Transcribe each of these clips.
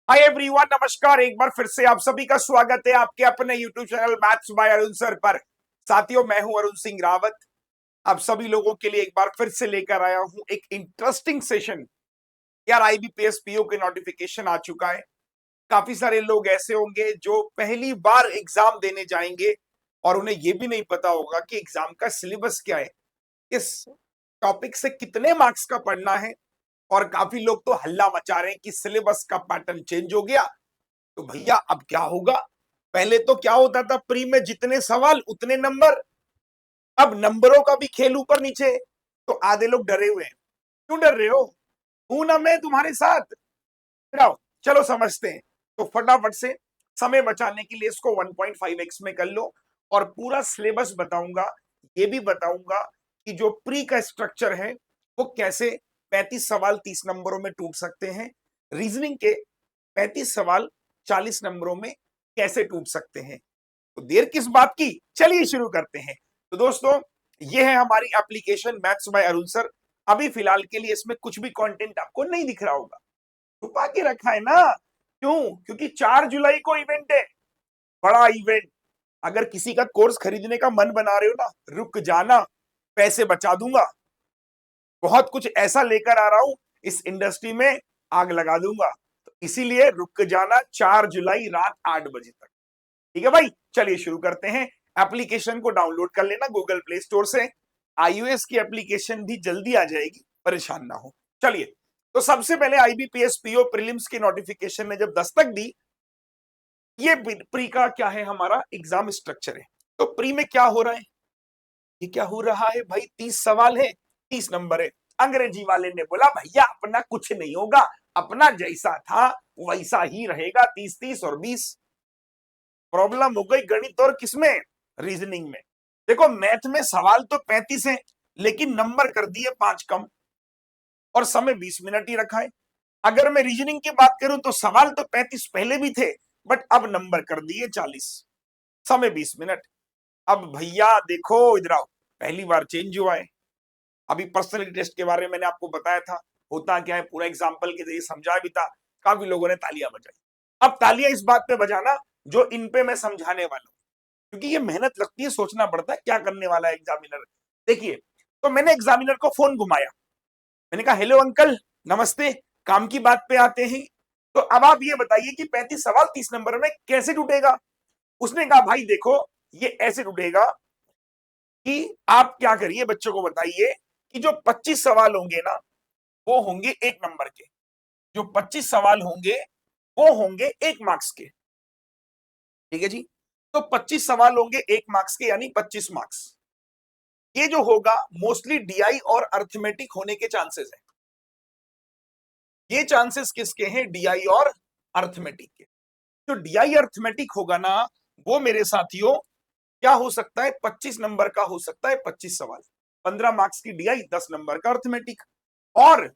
Hi everyone, नमस्कार। एक बार फिर से आप सभी का स्वागत है आपके अपने YouTube channel maths by Arun sir पर। साथियों, मैं हूं अरुण सिंह रावत। आप सभी लोगों के लिए एक बार फिर से लेकर आया हूं एक इंटरेस्टिंग सेशन। यार, आईबीपीएस पीओ के नोटिफिकेशन आ चुका है। काफी सारे लोग ऐसे होंगे जो पहली बार एग्जाम देने जाएंगे और उन्हें यह भी नहीं पता होगा कि एग्जाम का सिलेबस क्या है, किस टॉपिक से कितने मार्क्स का पढ़ना है। और काफी लोग तो हल्ला मचा रहे हैं कि सिलेबस का पैटर्न चेंज हो गया। तो भैया अब क्या होगा? पहले तो क्या होता था, प्री में जितने सवाल उतने नंबर। अब नंबरों का भी खेल ऊपर नीचे। तो आधे लोग डरे हुए हैं। क्यों डर रहे हो? हूं ना मैं तुम्हारे साथ। आओ, चलो समझते हैं। तो फटाफट से समय बचाने के लिए इसको 1.5x में कर लो और पूरा सिलेबस बताऊंगा। ये भी बताऊंगा कि जो प्री का स्ट्रक्चर है वो कैसे 35 सवाल 30 नंबरों में टूट सकते हैं, रीजनिंग के 35 सवाल 40 नंबरों में कैसे टूट सकते हैं। तो देर किस बात की, चलिए शुरू करते हैं। तो दोस्तों, ये है हमारी application maths by Arun sir. अभी फिलहाल के लिए इसमें कुछ भी कंटेंट आपको नहीं दिख रहा होगा, छुपा के रखा है ना। क्यों? क्योंकि 4 जुलाई को इवेंट है, बड़ा इवेंट। अगर किसी का कोर्स खरीदने का मन बना रहे हो ना, रुक जाना, पैसे बचा दूंगा। बहुत कुछ ऐसा लेकर आ रहा हूं, इस इंडस्ट्री में आग लगा दूंगा। तो इसीलिए रुक जाना, 4 जुलाई रात 8 बजे तक। ठीक है भाई, चलिए शुरू करते हैं। एप्लीकेशन को डाउनलोड कर लेना गूगल प्ले स्टोर से। iOS की एप्लीकेशन भी जल्दी आ जाएगी, परेशान ना हो। चलिए, तो सबसे पहले आईबीपीएस पीओ प्रीलिम्स की नोटिफिकेशन ने जब दस्तक दी, ये प्री का क्या है, हमारा एग्जाम स्ट्रक्चर है। तो प्री में क्या हो रहा है? ये क्या हो रहा है भाई? 30 सवाल है, 30 नंबर है। अंग्रेजी वाले ने बोला भैया अपना कुछ नहीं होगा, अपना जैसा था वैसा ही रहेगा, 30 30 और 20। प्रॉब्लम हो गई गणित और किसमें? रीजनिंग में। देखो, मैथ में सवाल तो 35 है, लेकिन नंबर कर दिए 5 कम और समय 20 मिनट ही रखा है। अगर मैं रीजनिंग की बात करूं तो सवाल तो 35 पहले भी थे, बट अब नंबर कर दिए 40, समय 20 मिनट। अब भैया देखो, इधर आओ, पहली बार चेंज हुआ है। अभी पर्सनलिटी टेस्ट के बारे में मैंने आपको बताया था, होता क्या है, पूरा एग्जाम्पल के जरिए समझाया भी था। काफी लोगों ने तालियां बजाई। अब तालियां इस बात पे बजाना जो इन पे मैं समझाने वाला हूं, क्योंकि ये मेहनत लगती है, सोचना पड़ता है क्या करने वाला है एग्जामिनर। देखिए, तो मैंने एग्जामिनर को फोन घुमाया, मैंने कहा हेलो अंकल, नमस्ते, काम की बात पे आते हैं। तो अब आप ये बताइए कि 35 सवाल 30 नंबर में कैसे टूटेगा? उसने कहा भाई देखो, ये ऐसे टूटेगा कि आप क्या करिए, बच्चों को बताइए कि जो 25 सवाल होंगे ना, वो होंगे 1 नंबर के। जो 25 सवाल होंगे वो होंगे 1 मार्क्स के। ठीक है जी? तो 25 सवाल होंगे 1 मार्क्स के, यानी 25 मार्क्स। ये जो होगा मोस्टली डीआई और अर्थमेटिक होने के चांसेस है। ये चांसेस किसके हैं? डीआई और अर्थमेटिक के। जो डीआई अर्थमेटिक होगा ना, वो मेरे साथियों क्या हो सकता है? 25 नंबर का हो सकता है, 25 सवाल, 15 मार्क्स की डीआई, 10 नंबर का अर्थमेटिक। और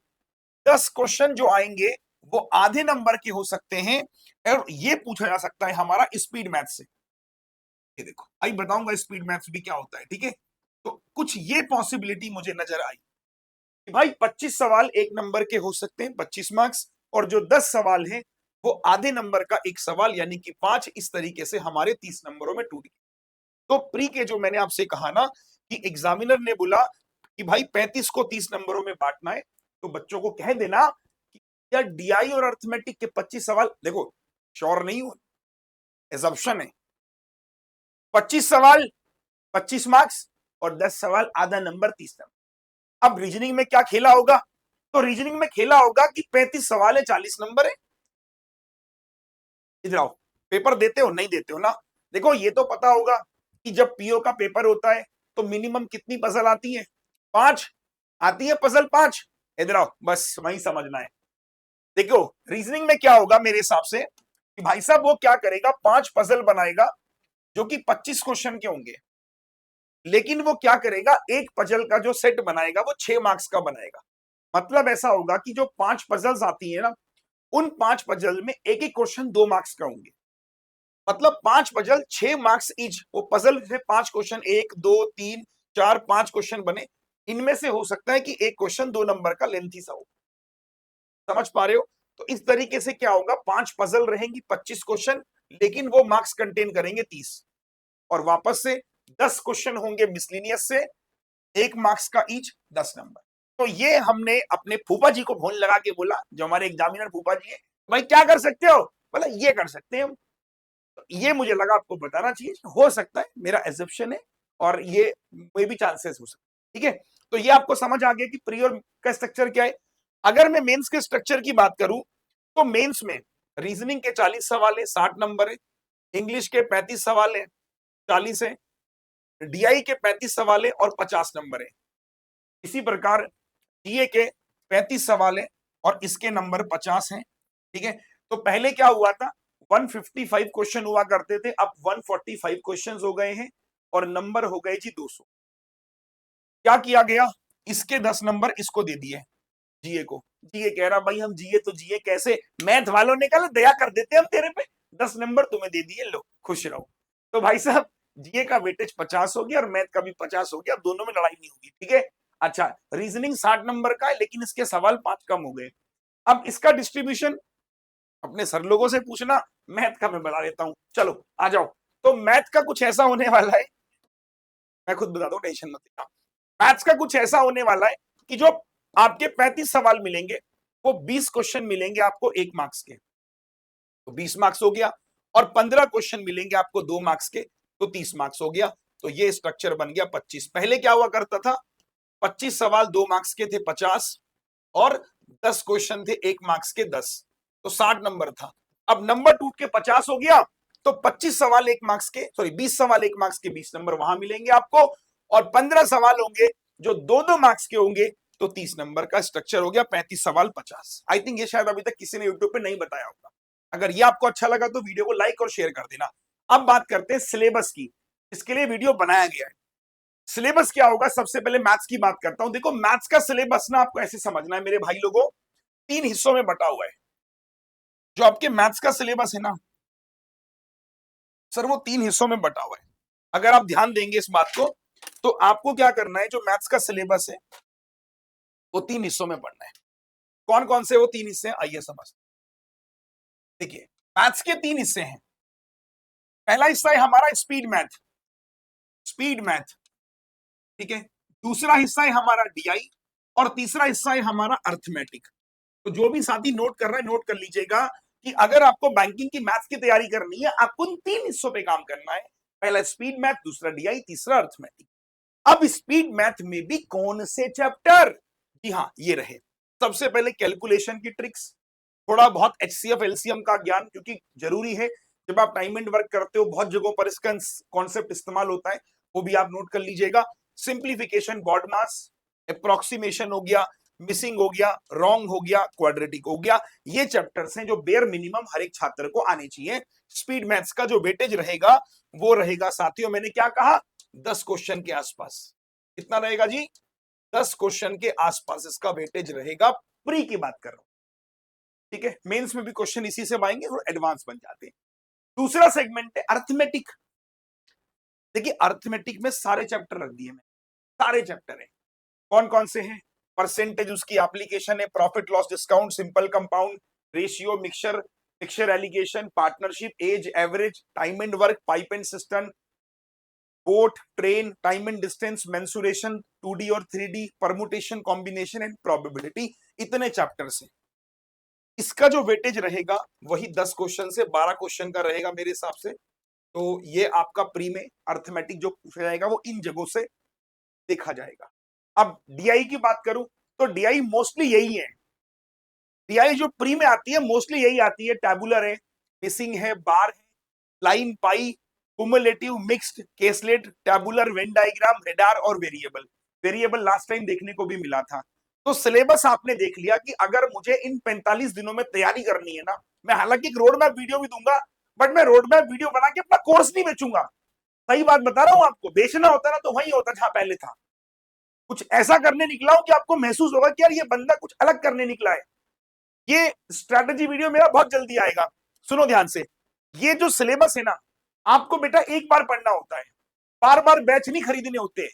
10 क्वेश्चन जो आएंगे वो आधे नंबर के हो सकते हैं। और ये पूछा जा सकता है हमारा स्पीड मैथ से। ये देखो, आई बताऊंगा स्पीड मैथ्स भी क्या होता है। ठीक है? तो कुछ ये पॉसिबिलिटी मुझे नजर आई कि भाई 25 सवाल 1 नंबर के हो सकते हैं, 25 मार्क्स। और जो 10 सवाल हैं वो आधे नंबर का एक सवाल, यानी कि 5। इस तरीके से हमारे 30 नंबरों में टूट गए। तो प्री के जो मैंने आपसे कहा ना कि एग्जामिनर ने बोला कि भाई 35 को 30 नंबरों में बांटना है, तो बच्चों को कह देना कि यार डीआई और अर्थमेटिक के 25 सवाल, देखो श्योर नहीं हो, एजम्पशन है, 25 सवाल 25 मार्क्स और 10 सवाल आधा नंबर 30 नंबर। अब रीजनिंग में क्या खेला होगा? तो रीजनिंग में खेला होगा कि 35 सवाल है, 40 नंबर है। इधर आओ, पेपर देते हो नहीं देते हो ना? देखो, ये तो पता होगा कि जब पीओ का पेपर होता है तो मिनिमम कितनी पजल आती है? 5 आती है पजल, 5। इधर आओ, बस वही समझना है। देखो, रीजनिंग में क्या होगा मेरे हिसाब से कि भाई साहब वो क्या करेगा, 5 पजल बनाएगा जो कि 25 क्वेश्चन के होंगे। लेकिन वो क्या करेगा, एक पजल का जो सेट बनाएगा वो 6 मार्क्स का बनाएगा। मतलब ऐसा होगा कि जो 5 पजल्स आती है ना, उन 5 पजल में एक एक क्वेश्चन 2 मार्क्स का होंगे। मतलब 5 पजल 6 मार्क्स ईच। वो पजल से 5 क्वेश्चन, 1 2 3 4 5 क्वेश्चन बने। इनमें से हो सकता है कि एक क्वेश्चन 2 नंबर का लेंथी सा हो। समझ पा रहे हो? तो इस तरीके से क्या होगा, 5 पजल रहेंगी, 25 क्वेश्चन, लेकिन वो मार्क्स कंटेन करेंगे 30, और वापस से 10 क्वेश्चन होंगे मिसलिनियस से, 1 मार्क्स का ईच, 10 नंबर। तो ये हमने अपने फूफा जी को फोन लगा के बोला, जो हमारे एग्जामिनर फूफा जी है, भाई क्या कर सकते हो, बोला ये कर सकते हैं हम। तो ये मुझे लगा आपको बताना चाहिए, हो सकता है, मेरा एजम्पशन है, और ये मे भी चांसेस हो सकते हैं, ठीक है। तो ये आपको समझ आ गया कि प्री और का स्ट्रक्चर क्या है। अगर मैं मेंस के स्ट्रक्चर की बात करूं, तो मेंस में रीजनिंग के 40 सवाल है, 60 नंबर है, इंग्लिश के 35 सवाल है, 40 है, डीआई के 35 सवाल है और 50 नंबर है। इसी प्रकार जीए के 35 सवाल है और इसके नंबर 50 हैं, ठीक है। तो पहले क्या हुआ था, 155 क्वेश्चन हुआ करते थे, अब 145 क्वेश्चन हो गए हैं और नंबर हो गए जी 200। क्या किया गया, इसके 10 नंबर इसको दे दिए जीए को। जीए कह रहा भाई हम जीए तो जीए कैसे, मैथ वालों ने कहा दया कर देते हम तेरे पे, 10 नंबर तुम्हें दे दिए, लो खुश रहो। तो भाई साहब जीए का वेटेज 50 हो गया और मैथ का भी 50 हो गया, अब दोनों में लड़ाई नहीं होगी, ठीक है। अच्छा, रीजनिंग 60 नंबर का है, लेकिन इसके सवाल 5 कम हो गए। अब इसका डिस्ट्रीब्यूशन अपने सर लोगों से पूछना, मैथ का मैं बता देता हूं, चलो आ जाओ। तो मैथ का कुछ ऐसा होने वाला है, मैं खुद बता दूं, टेंशन मत लेना। मैथ्स का कुछ ऐसा होने वाला है कि जो आपके 35 सवाल मिलेंगे, वो 20 क्वेश्चन मिलेंगे आपको 1 मार्क्स के, तो 20 मार्क्स हो गया, और 15 क्वेश्चन मिलेंगे आपको 2 मार्क्स के, तो 30 मार्क्स हो गया। तो ये स्ट्रक्चर बन गया 25। पहले क्या हुआ करता था, 25 सवाल 2 मार्क्स के थे 50, और 10 क्वेश्चन थे 1 मार्क्स के 10, तो 60 नंबर था। अब नंबर टूट के 50 हो गया, तो 25 सवाल 1 मार्क्स के, सॉरी 20 सवाल 1 मार्क्स के, 20 नंबर वहां मिलेंगे आपको, और 15 सवाल होंगे जो 2-2 मार्क्स के होंगे, तो 30 नंबर का स्ट्रक्चर हो गया, 35 सवाल 50। आई थिंक ये शायद अभी तक किसी ने यूट्यूब पे नहीं बताया होगा। अगर ये आपको अच्छा लगा तो वीडियो को लाइक और शेयर कर देना। अब बात करते हैं सिलेबस की, इसके लिए वीडियो बनाया गया है। सिलेबस क्या होगा, सबसे पहले मैथ्स की बात करता हूं। देखो मैथ्स का सिलेबस ना आपको ऐसे समझना है मेरे भाई लोगों, 3 हिस्सों में बटा हुआ है। जो आपके मैथ्स का सिलेबस है ना सर, वो 3 हिस्सों में बटा हुआ है। अगर आप ध्यान देंगे इस बात को, तो आपको क्या करना है, जो मैथ्स का सिलेबस है वो 3 हिस्सों में पढ़ना है। कौन कौन से वो 3 हिस्से हैं, आइए समझ। देखिए मैथ्स के 3 हिस्से हैं। पहला हिस्सा है हमारा स्पीड मैथ, स्पीड मैथ, ठीक है। दूसरा हिस्सा है हमारा डीआई, और तीसरा हिस्सा है हमारा अर्थमेटिक। तो जो भी साथी नोट कर रहा है, नोट कर लीजिएगा कि अगर आपको बैंकिंग की मैथ्स की तैयारी करनी है, आपको इन 3 हिस्सों पे काम करना है। पहला स्पीड मैथ, दूसरा डीआई, तीसरा अर्थमेटिक। अब स्पीड मैथ में भी कौन से चैप्टर, जी हाँ ये रहे। सबसे पहले कैलकुलेशन की ट्रिक्स, थोड़ा बहुत एचसीएफ एलसीएम का ज्ञान, क्योंकि जरूरी है जब आप टाइम एंड वर्क करते हो, बहुत जगहों पर इसका कॉन्सेप्ट इस्तेमाल होता है, वो भी आप नोट कर लीजिएगा। सिंप्लीफिकेशन, बॉड मास, अप्रोक्सीमेशन हो गया, मिसिंग हो गया, रॉन्ग हो गया, क्वाड्रेटिक हो गया। ये चैप्टर्स हैं जो बेयर मिनिमम हर एक छात्र को आने चाहिए। स्पीड मैथ्स का जो वेटेज रहेगा वो रहेगा साथियों, मैंने क्या कहा, 10 क्वेश्चन के आसपास। कितना रहेगा जी, 10 क्वेश्चन के आसपास इसका वेटेज रहेगा। प्री की बात कर रहा हूं, ठीक है। मेंस में भी क्वेश्चन इसी से आएंगे और एडवांस बन जाते हैं। दूसरा सेगमेंट है अर्थमेटिक। देखिए अर्थमेटिक में सारे चैप्टर रख दिए, मैं सारे चैप्टर है। कौन कौन से हैं, परसेंटेज उसकी एप्लीकेशन है, profit loss discount, simple compound, ratio, mixture, mixture alligation, partnership, age, average, time and work, pipe and cistern, boat, train, time and distance, mensuration, 2D और 3D, permutation, combination and probability. इतने chapters हैं। इसका जो weightage रहेगा वही 10 question से 12 question का रहेगा मेरे हिसाब से। तो ये आपका प्री में अर्थमेटिक जो पूछा जाएगा वो इन जगहों से देखा जाएगा। अब डीआई की बात करूं तो डीआई मोस्टली यही है। डीआई जो प्री में आती है मोस्टली यही आती है, टैबुलर है, मिसिंग है, बार है, line, pie, cumulative, mixed, caselet, tabular, Venn diagram, radar और वेरिएबल। वेरिएबल लास्ट टाइम देखने को भी मिला था। तो सिलेबस आपने देख लिया कि अगर मुझे इन 45 दिनों में तैयारी करनी है ना, मैं हालांकि एक रोड मैप वीडियो भी दूंगा, बट मैं रोड मैप वीडियो बना के अपना कोर्स नहीं बेचूंगा। सही बात बता रहा हूं आपको, बेचना होता ना तो वही होता जहां पहले था। कुछ ऐसा करने निकला हूं कि आपको महसूस होगा कि यार ये बंदा कुछ अलग करने निकला है। ये स्ट्रैटेजी वीडियो मेरा बहुत जल्दी आएगा, सुनो ध्यान से। ये जो सिलेबस है ना, आपको बेटा एक बार पढ़ना होता है, बार बार बैच नहीं खरीदने होते।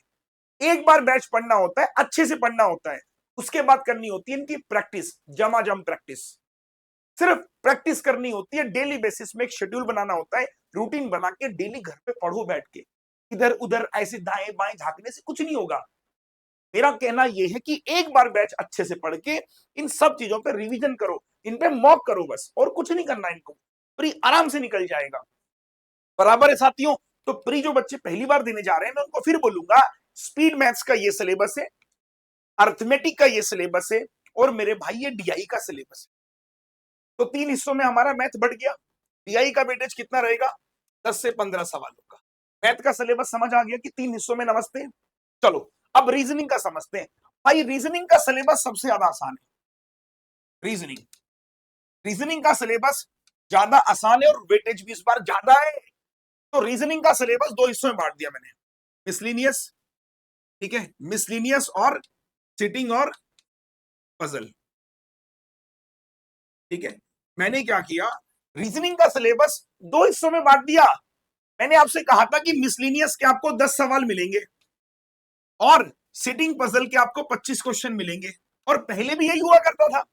एक बार बैच पढ़ना होता है, अच्छे से पढ़ना होता है, उसके बाद करनी होती है इनकी प्रैक्टिस, जमाजम प्रैक्टिस। सिर्फ प्रैक्टिस करनी होती है, डेली बेसिस में एक शेड्यूल बनाना होता है, रूटीन बना के डेली घर पे पढ़ो बैठ के। इधर उधर ऐसे दाएं बाएं झांकने से कुछ नहीं होगा। मेरा कहना यह है कि एक बार बैच अच्छे से पढ़ के इन सब चीजों पे रिवीजन करो, इन पे मॉक करो, बस और कुछ नहीं करना इनको। प्री आराम से निकल जाएगा। बराबर है साथियों। तो प्री जो बच्चे पहली बार देने जा रहे हैं, मैं उनको फिर बोलूंगा, स्पीड मैथ्स का ये सिलेबस है, अर्थमेटिक का ये सिलेबस है, और मेरे भाई ये डीआई का सिलेबस है। तो 3 हिस्सों में हमारा मैथ बढ़ गया। डीआई का वेटेज कितना रहेगा? 10 से 15 सवालों का। मैथ का सिलेबस समझ आ गया कि 3 हिस्सों में। नमस्ते। चलो अब रीजनिंग का समझते हैं। भाई रीजनिंग का सिलेबस सबसे ज्यादा आसान है। रीजनिंग का सिलेबस ज्यादा आसान है और वेटेज भी इस बार ज्यादा है। तो रीजनिंग का सिलेबस 2 हिस्सों में बांट दिया मैंने, मिसलिनियस, ठीक है, मिसलिनियस और सिटिंग और पजल। ठीक है, मैंने क्या किया, रीजनिंग का सिलेबस 2 हिस्सों में बांट दिया। मैंने आपसे कहा था कि मिसलिनियस के आपको 10 सवाल मिलेंगे और सिटिंग पजल के आपको 25 क्वेश्चन मिलेंगे। और पहले भी यही हुआ करता था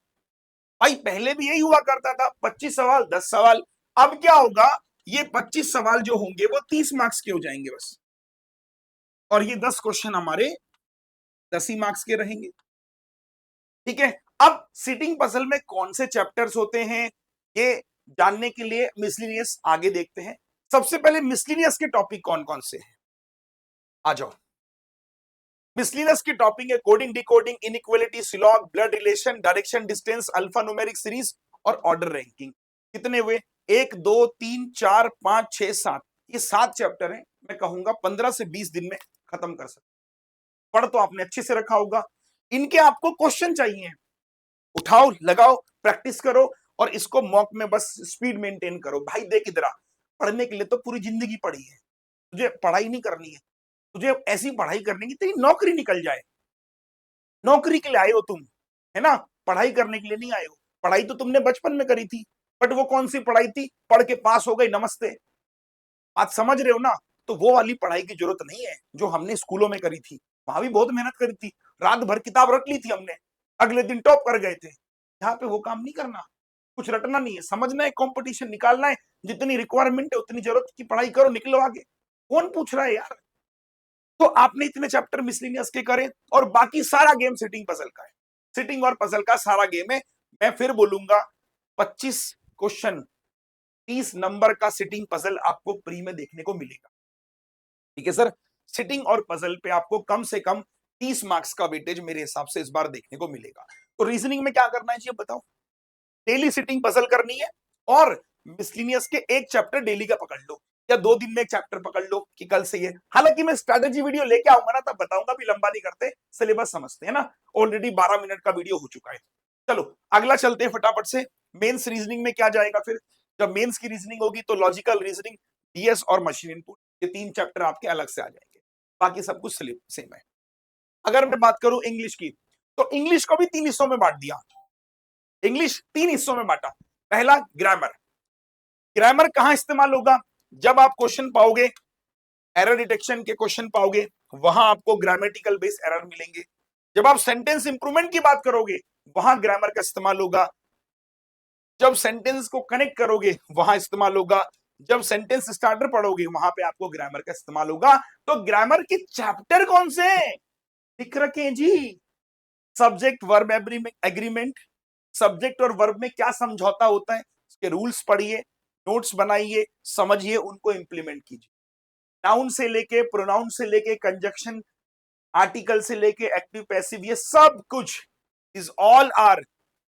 भाई, पहले भी यही हुआ करता था, 25 सवाल 10 सवाल। अब क्या होगा, ये 25 सवाल जो होंगे वो 30 मार्क्स के हो जाएंगे बस, और ये 10 क्वेश्चन हमारे 10 ही मार्क्स के रहेंगे। ठीक है, अब सिटिंग पजल में कौन से चैप्टर्स होते हैं ये जानने के लिए मिसलिनियस आगे देखते हैं। सबसे पहले मिसलिनियस के टॉपिक कौन कौन से हैं, आ जाओ। मिसलिनियस की टॉपिक है coding, decoding, inequality, syllogism, blood relation, direction, distance, alpha numeric series और ऑर्डर रैंकिंग। कितने हुए? 1 2 3 4 5 6 7, ये 7 चैप्टर हैं। मैं कहूंगा 15 से 20 दिन में खत्म कर सकते। पढ़ तो आपने अच्छे से रखा होगा। इनके आपको क्वेश्चन चाहिए, उठाओ लगाओ प्रैक्टिस करो, और इसको मॉक में बस स्पीड मेंटेन करो। भाई देख इधर आ, पढ़ने के लिए तो पूरी जिंदगी पढ़ी है, तुझे पढ़ाई नहीं करनी है, तुझे ऐसी पढ़ाई करनी कि तेरी नौकरी निकल जाए। नौकरी के लिए आए हो तुम, है ना, पढ़ाई करने के लिए नहीं आए हो। पढ़ाई तो तुमने बचपन में करी थी, बट वो कौन सी पढ़ाई थी, पढ़ के पास हो गई, नमस्ते। आज समझ रहे हो ना? तो वो वाली पढ़ाई की जरूरत नहीं है जो हमने स्कूलों में करी थी। वहां भी बहुत मेहनत करी थी, रात भर किताब रट ली थी हमने, अगले दिन टॉप कर गए थे। यहाँ पे वो काम नहीं करना, कुछ रटना नहीं है, समझना है, कंपटीशन निकालना है, जितनी रिक्वायरमेंट है उतनी जरूरत की पढ़ाई करो, निकलो आगे। कौन पूछ रहा है यार? तो आपने इतने चैप्टर मिसलिनियस के करे और बाकी सारा गेम सिटिंग पजल का है। सिटिंग और पजल का सारा गेम है। मैं फिर बोलूंगा 25 क्वेश्चन 30 नंबर का सिटिंग पजल आपको प्री में देखने को मिलेगा। ठीक है सर, सिटिंग और पजल पे आपको कम से कम 30 मार्क्स का वेटेज मेरे हिसाब से इस बार देखने को मिलेगा। तो रीजनिंग में क्या करना है जी बताओ? डेली सिटिंग पजल करनी है और मिसलिनियस के एक चैप्टर डेली का पकड़ लो, या 2 दिन में एक चैप्टर पकड़ लो कि कल से ये। हालांकि मैं स्ट्रैटेजी वीडियो लेके आऊंगा ना, तब बताऊंगा, भी लंबा नहीं करते, सिलेबस समझते हैं ना। ऑलरेडी 12 मिनट का वीडियो हो चुका है। चलो अगला चलते हैं फटाफट से। मेंस रीजनिंग में क्या जाएगा फिर? जब मेंस की रीजनिंग होगी तो लॉजिकल रीजनिंग, डीएस और मशीन इनपुट, ये 3 चैप्टर आपके अलग से आ जाएंगे, बाकी सब कुछ सेम है। अगर मैं बात करूं इंग्लिश की, तो इंग्लिश को भी 3 हिस्सों में बांट दिया। इंग्लिश 3 हिस्सों में बांटा। पहला ग्रामर। ग्रामर कहां इस्तेमाल होगा? जब आप क्वेश्चन पाओगे, एरर डिटेक्शन के क्वेश्चन पाओगे, वहां आपको ग्रामेटिकल बेस एरर मिलेंगे। जब आप सेंटेंस इंप्रूवमेंट की बात करोगे, वहां ग्रामर का इस्तेमाल होगा। जब सेंटेंस को कनेक्ट करोगे, वहां इस्तेमाल होगा। जब सेंटेंस स्टार्टर पढ़ोगे, वहां पे आपको ग्रामर का इस्तेमाल होगा। तो ग्रामर के चैप्टर कौन से हैं? लिख रखे हैं जी। सब्जेक्ट वर्ब एग्रीमेंट, सब्जेक्ट और वर्ब में क्या समझौता होता है, उसके रूल्स पढ़िए, नोट्स बनाइए, समझिए, उनको इंप्लीमेंट कीजिए। नाउन से लेके प्रोनाउन से लेके कंजक्शन, आर्टिकल से लेके एक्टिव पैसिव, ये सब कुछ is all are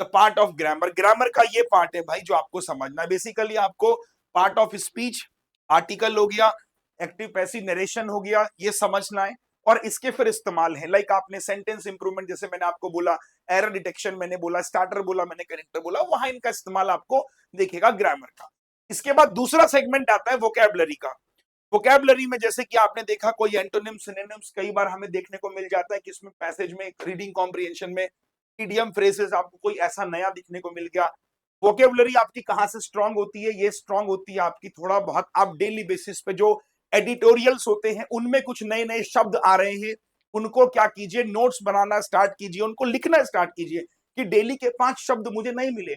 the part of grammar. Grammar का ये पार्ट है भाई जो आपको समझना है। बेसिकली आपको पार्ट ऑफ स्पीच, आर्टिकल हो गया, एक्टिव पैसिव नरेशन हो गया, ये समझना है। और इसके फिर इस्तेमाल है, लाइक आपने सेंटेंस इंप्रूवमेंट, जैसे मैंने आपको बोला, एरर डिटेक्शन मैंने बोला, स्टार्टर बोला मैंने, कनेक्टर बोला, वहां इनका इस्तेमाल आपको देखेगा ग्रामर का। इसके बाद दूसरा सेगमेंट आता है वोकैबुलरी का। वोकैबुलरी में जैसे कि आपने देखा कोई एंटोनिम सिनोनिम्स कई बार हमें देखने को मिल जाता है कि इसमें पैसेज में, रीडिंग कॉम्प्रिहेंशन में, इडियम फ्रेजेस आपको कोई ऐसा नया दिखने को मिल गया। वोकैबुलरी आपकी कहां से स्ट्रांग होती है? ये स्ट्रांग होती है आपकी थोड़ा बहुत आप डेली बेसिस पे जो एडिटोरियल्स होते हैं उनमें कुछ नए नए शब्द आ रहे हैं, उनको क्या कीजिए, नोट्स बनाना स्टार्ट कीजिए, उनको लिखना स्टार्ट कीजिए कि डेली के 5 शब्द मुझे नहीं मिले,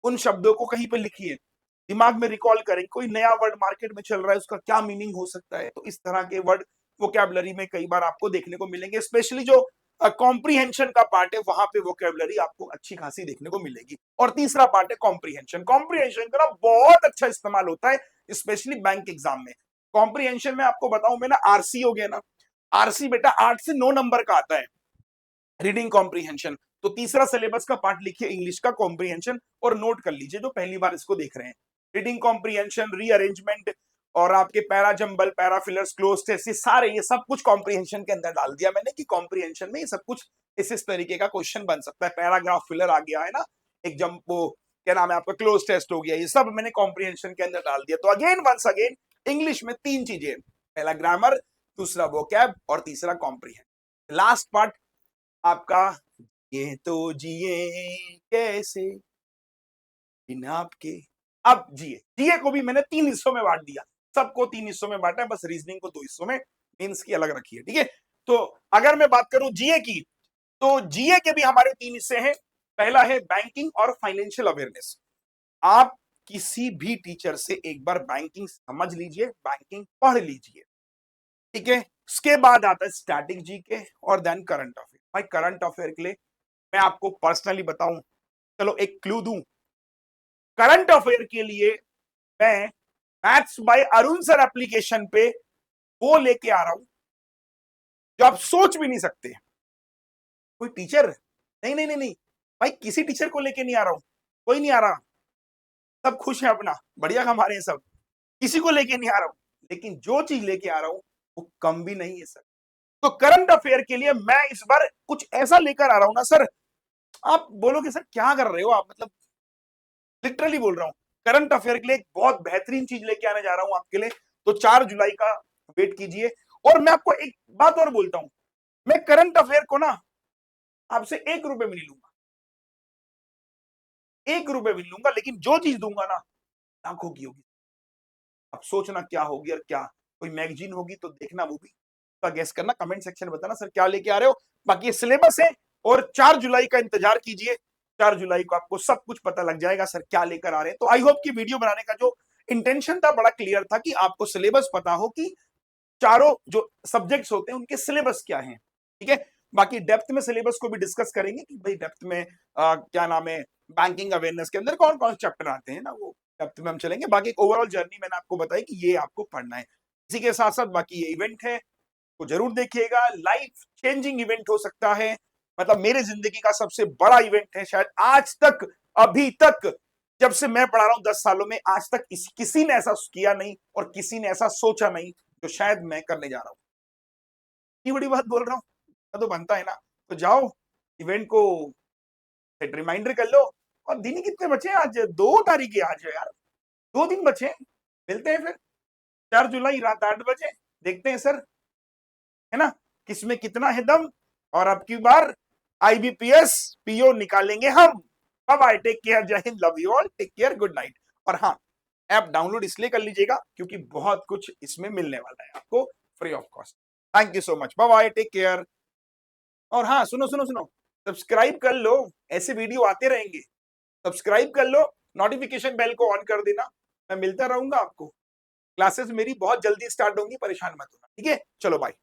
उन शब्दों को कहीं पे लिखिए, दिमाग में रिकॉल करें, कोई नया वर्ड मार्केट में चल रहा है उसका क्या मीनिंग हो सकता है, तो इस तरह के वर्ड वोकैबुलरी में कई बार आपको देखने को मिलेंगे। स्पेशली जो कॉम्प्रीहेंशन का पार्ट है वहां पे वोकैबुलरी आपको अच्छी खासी देखने को मिलेगी। और तीसरा पार्ट है कॉम्प्रीहेंशन। कॉम्प्रीहेंशन का बहुत अच्छा इस्तेमाल होता है स्पेशली बैंक एग्जाम में। कॉम्प्रीहेंशन में आपको बताऊं मैं ना, आरसी हो गया ना, आरसी बेटा 8 से 9 नंबर का आता है, रीडिंग कॉम्प्रीहेंशन। तो तीसरा सिलेबस का पार्ट लिखिए इंग्लिश का कॉम्प्रीहेंशन, और नोट कर लीजिए जो पहली बार इसको देख रहे हैं, रीडिंग कॉम्प्रीहेंशन, रीअरेंजमेंट और आपके para jumble, para fillers, cloze test, ये सब कुछ कॉम्प्रीहेंशन के अंदर डाल दिया मैंने कि कॉम्प्रीहेंशन में ये सब कुछ इस तरीके का क्वेश्चन बन सकता है। पैराग्राफ फिलर आ गया है ना, एक जंप, वो क्या नाम है आपका, क्लोज टेस्ट हो गया, ये सब मैंने कॉम्प्रीहेंशन के अंदर डाल दिया। तो अगेन वंस अगेन इंग्लिश में 3 चीजें, पहला ग्रामर, दूसरा वोकैब और तीसरा कॉम्प्रीहेंशन। लास्ट पार्ट आपका, ये तो जिए कैसे बिना आपके। अब जिए, जिए को भी मैंने 3 हिस्सों में बांट दिया, सबको 3 हिस्सों में बांटा है, बस रीजनिंग को 2 हिस्सों में, मेंस की अलग रखी है, ठीक है। तो अगर मैं बात करूं जिए की, तो जिए के भी हमारे 3 हिस्से हैं। पहला है बैंकिंग और फाइनेंशियल अवेयरनेस। आप किसी भी टीचर से एक बार बैंकिंग समझ लीजिए, बैंकिंग पढ़ लीजिए, ठीक है। उसके बाद आता है स्टैटिक जीके और देन करंट अफेयर। भाई करंट अफेयर के लिए मैं आपको पर्सनली बताऊं, चलो एक क्लू दूं, करंट अफेयर के लिए मैं maths by Arun sir application पे वो लेके आ रहा हूं जो आप सोच भी नहीं सकते। कोई टीचर, नहीं नहीं नहीं नहीं भाई, किसी टीचर को लेके नहीं आ रहा हूं, कोई नहीं आ रहा, सब खुश है अपना, बढ़िया कमा रहे हैं सब, किसी को लेके नहीं आ रहा हूं, लेकिन जो चीज लेके आ रहा हूं वो कम भी नहीं है सर। तो करंट अफेयर के लिए मैं इस बार कुछ ऐसा लेकर आ रहा हूं ना सर, आप बोलोगे सर क्या कर रहे हो आप, मतलब लिटरली बोल रहा हूं, करंट अफेयर के लिए एक बहुत बेहतरीन चीज लेके आने जा रहा हूं आपके लिए। तो 4 जुलाई का वेट कीजिए। और मैं आपको एक बात और बोलता हूं, मैं करंट अफेयर को ना आपसे 1 रुपए में नहीं लूंगा, 1 रुपए भी नहीं लूंगा, लेकिन जो चीज दूंगा ना लाखों की होगी। अब सोचना क्या होगी और क्या, कोई मैगजीन होगी तो देखना, वो भी तो गेस करना, कमेंट सेक्शन में बताना सर क्या लेके आ रहे हो। बाकी ये सिलेबस है और 4 जुलाई का इंतजार कीजिए, 4 जुलाई को आपको सब कुछ पता लग जाएगा सर क्या लेकर आ रहे हैं। तो आई होप कि वीडियो बनाने का जो इंटेंशन था बड़ा क्लियर था कि आपको सिलेबस पता हो कि चारों जो सब्जेक्ट्स होते हैं उनके सिलेबस क्या हैं, ठीक है। बाकी डेप्थ में सिलेबस को भी डिस्कस करेंगे कि भाई डेप्थ में क्या नाम है, बैंकिंग अवेयरनेस के अंदर कौन कौन से चैप्टर आते हैं ना, वो डेप्थ में हम चलेंगे। बाकी ओवरऑल जर्नी मैंने आपको बताई कि ये आपको पढ़ना है। इसी के साथ साथ बाकी ये इवेंट है तो जरूर देखिएगा, लाइफ चेंजिंग इवेंट हो सकता है, मतलब मेरे जिंदगी का सबसे बड़ा इवेंट है शायद आज तक, अभी तक जब से मैं पढ़ा रहा हूं 10 सालों में, आज तक किसी ने ऐसा किया नहीं और किसी ने ऐसा सोचा नहीं जो शायद मैं करने जा रहा हूं। इतनी बड़ी बात बोल रहा हूं तो बनता है ना, तो जाओ इवेंट को सेट रिमाइंडर कर लो। और दिन ही कितने बचे हैं, आज 2 तारीख है आज यार, 2 दिन बचे हैं। मिलते हैं फिर 4 जुलाई रात 8 बजे, देखते हैं सर, है ना, किसमें कितना है दम। और अब की बार आईबीपीएस पीओ निकालेंगे हम। Bye bye, take care, Jai Hind, love you all, take care, good night. और हाँ, ऐप डाउनलोड इसलिए कर लीजिएगा क्योंकि बहुत कुछ इसमें मिलने वाला है आपको free of cost. Thank you so much, bye bye, take care. और हाँ, सुनो सुनो सुनो, सब्सक्राइब कर लो, ऐसे वीडियो आते रहेंगे, सब्सक्राइब कर लो, नोटिफिकेशन बेल को ऑन कर देना, मैं मिलता रहूंगा आपको। क्लासेस मेरी बहुत जल्दी स्टार्ट होंगी, परेशान मत होना, ठीक है। चलो बाय।